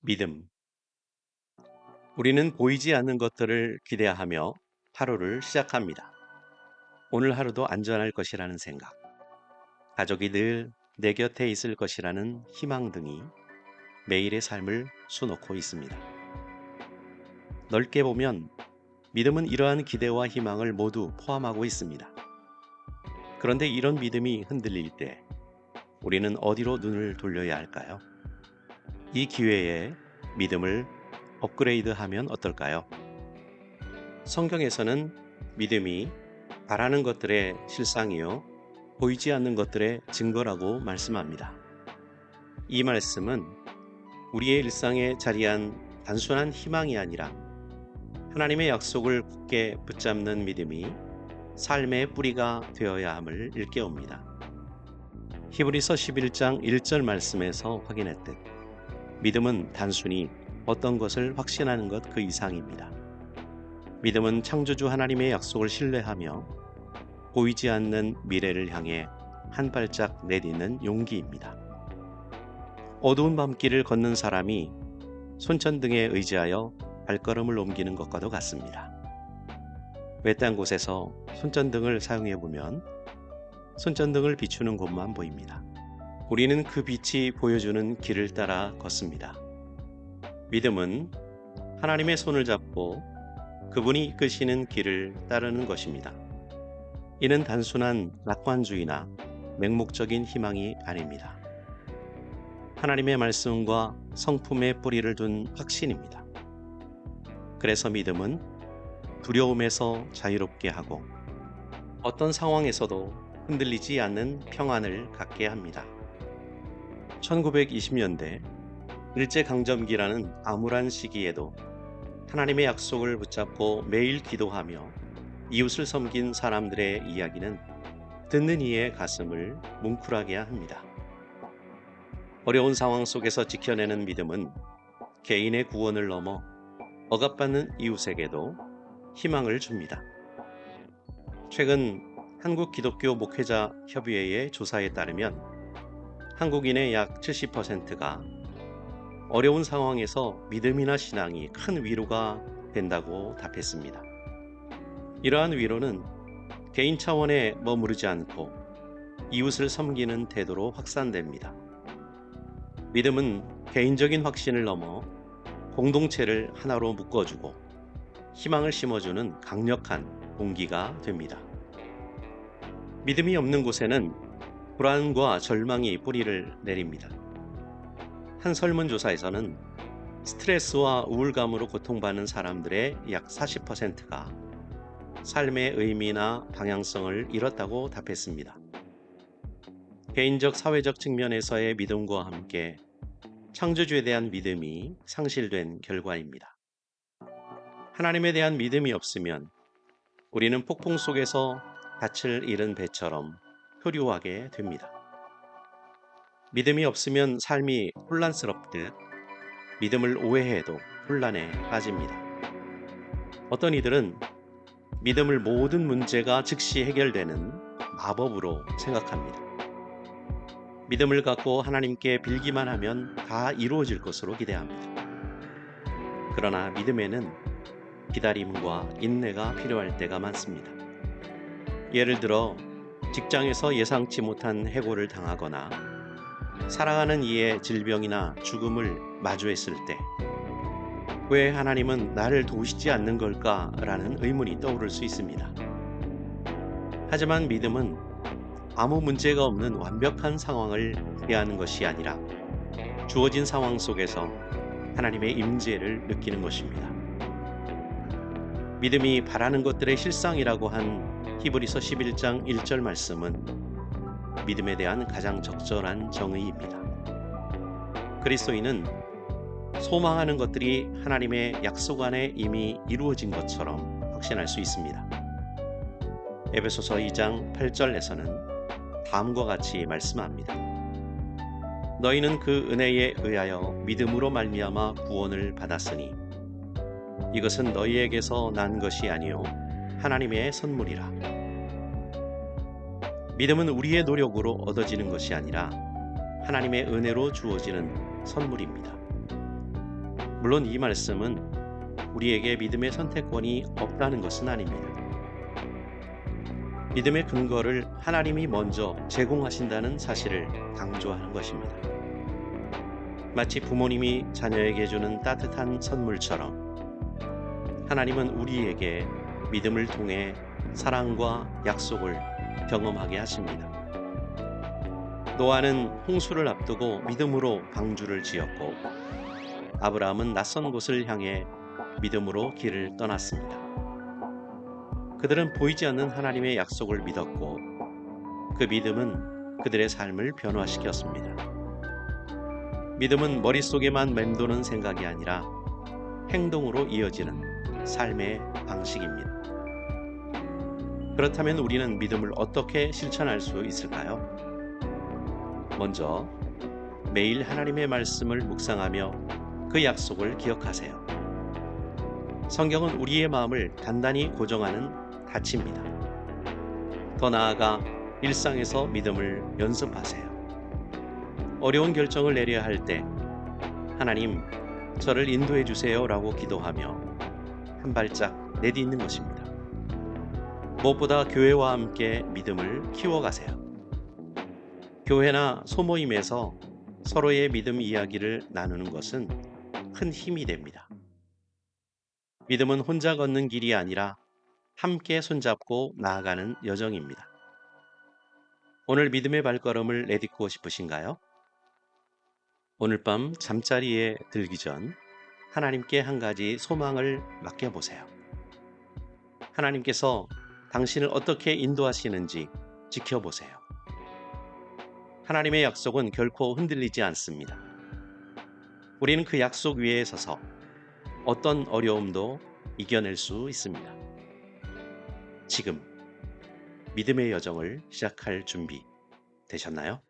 믿음. 우리는 보이지 않는 것들을 기대하며 하루를 시작합니다. 오늘 하루도 안전할 것이라는 생각, 가족이 늘 내 곁에 있을 것이라는 희망 등이 매일의 삶을 수놓고 있습니다. 넓게 보면 믿음은 이러한 기대와 희망을 모두 포함하고 있습니다. 그런데 이런 믿음이 흔들릴 때 우리는 어디로 눈을 돌려야 할까요? 이 기회에 믿음을 업그레이드하면 어떨까요? 성경에서는 믿음이 바라는 것들의 실상이요, 보이지 않는 것들의 증거라고 말씀합니다. 이 말씀은 우리의 일상에 자리한 단순한 희망이 아니라 하나님의 약속을 굳게 붙잡는 믿음이 삶의 뿌리가 되어야 함을 일깨웁니다. 히브리서 11장 1절 말씀에서 확인했듯 믿음은 단순히 어떤 것을 확신하는 것 그 이상입니다. 믿음은 창조주 하나님의 약속을 신뢰하며 보이지 않는 미래를 향해 한 발짝 내딛는 용기입니다. 어두운 밤길을 걷는 사람이 손전등에 의지하여 발걸음을 옮기는 것과도 같습니다. 외딴 곳에서 손전등을 사용해 보면 손전등을 비추는 곳만 보입니다. 우리는 그 빛이 보여주는 길을 따라 걷습니다. 믿음은 하나님의 손을 잡고 그분이 이끄시는 길을 따르는 것입니다. 이는 단순한 낙관주의나 맹목적인 희망이 아닙니다. 하나님의 말씀과 성품의 뿌리를 둔 확신입니다. 그래서 믿음은 두려움에서 자유롭게 하고 어떤 상황에서도 흔들리지 않는 평안을 갖게 합니다. 1920년대 일제강점기라는 암울한 시기에도 하나님의 약속을 붙잡고 매일 기도하며 이웃을 섬긴 사람들의 이야기는 듣는 이의 가슴을 뭉클하게 합니다. 어려운 상황 속에서 지켜내는 믿음은 개인의 구원을 넘어 억압받는 이웃에게도 희망을 줍니다. 최근 한국 기독교 목회자 협의회의 조사에 따르면 한국인의 약 70%가 어려운 상황에서 믿음이나 신앙이 큰 위로가 된다고 답했습니다. 이러한 위로는 개인 차원에 머무르지 않고 이웃을 섬기는 태도로 확산됩니다. 믿음은 개인적인 확신을 넘어 공동체를 하나로 묶어주고 희망을 심어주는 강력한 공기가 됩니다. 믿음이 없는 곳에는 불안과 절망이 뿌리를 내립니다. 한 설문조사에서는 스트레스와 우울감으로 고통받는 사람들의 약 40%가 삶의 의미나 방향성을 잃었다고 답했습니다. 개인적 사회적 측면에서의 믿음과 함께 창조주에 대한 믿음이 상실된 결과입니다. 하나님에 대한 믿음이 없으면 우리는 폭풍 속에서 닻을 잃은 배처럼 표류하게 됩니다. 믿음이 없으면 삶이 혼란스럽듯 믿음을 오해해도 혼란에 빠집니다. 어떤 이들은 믿음을 모든 문제가 즉시 해결되는 마법으로 생각합니다. 믿음을 갖고 하나님께 빌기만 하면 다 이루어질 것으로 기대합니다. 그러나 믿음에는 기다림과 인내가 필요할 때가 많습니다. 예를 들어 직장에서 예상치 못한 해고를 당하거나 사랑하는 이의 질병이나 죽음을 마주했을 때 왜 하나님은 나를 도우시지 않는 걸까? 라는 의문이 떠오를 수 있습니다. 하지만 믿음은 아무 문제가 없는 완벽한 상황을 대하는 것이 아니라 주어진 상황 속에서 하나님의 임재를 느끼는 것입니다. 믿음이 바라는 것들의 실상이라고 한 히브리서 11장 1절 말씀은 믿음에 대한 가장 적절한 정의입니다. 그리스도인은 소망하는 것들이 하나님의 약속 안에 이미 이루어진 것처럼 확신할 수 있습니다. 에베소서 2장 8절에서는 다음과 같이 말씀합니다. 너희는 그 은혜에 의하여 믿음으로 말미암아 구원을 받았으니 이것은 너희에게서 난 것이 아니요 하나님의 선물이라. 믿음은 우리의 노력으로 얻어지는 것이 아니라 하나님의 은혜로 주어지는 선물입니다. 물론 이 말씀은 우리에게 믿음의 선택권이 없다는 것은 아닙니다. 믿음의 근거를 하나님이 먼저 제공하신다는 사실을 강조하는 것입니다. 마치 부모님이 자녀에게 주는 따뜻한 선물처럼 하나님은 우리에게 믿음을 통해 사랑과 약속을 경험하게 하십니다. 노아는 홍수를 앞두고 믿음으로 방주를 지었고 아브라함은 낯선 곳을 향해 믿음으로 길을 떠났습니다. 그들은 보이지 않는 하나님의 약속을 믿었고 그 믿음은 그들의 삶을 변화시켰습니다. 믿음은 머릿속에만 맴도는 생각이 아니라 행동으로 이어지는 삶의 방식입니다. 그렇다면 우리는 믿음을 어떻게 실천할 수 있을까요? 먼저 매일 하나님의 말씀을 묵상하며 그 약속을 기억하세요. 성경은 우리의 마음을 단단히 고정하는 닫힙니다. 더 나아가 일상에서 믿음을 연습하세요. 어려운 결정을 내려야 할 때 하나님, 저를 인도해 주세요 라고 기도하며 한 발짝 내딛는 것입니다. 무엇보다 교회와 함께 믿음을 키워가세요. 교회나 소모임에서 서로의 믿음 이야기를 나누는 것은 큰 힘이 됩니다. 믿음은 혼자 걷는 길이 아니라 함께 손잡고 나아가는 여정입니다. 오늘 믿음의 발걸음을 내딛고 싶으신가요? 오늘 밤 잠자리에 들기 전 하나님께 한 가지 소망을 맡겨보세요. 하나님께서 당신을 어떻게 인도하시는지 지켜보세요. 하나님의 약속은 결코 흔들리지 않습니다. 우리는 그 약속 위에 서서 어떤 어려움도 이겨낼 수 있습니다. 지금 믿음의 여정을 시작할 준비 되셨나요?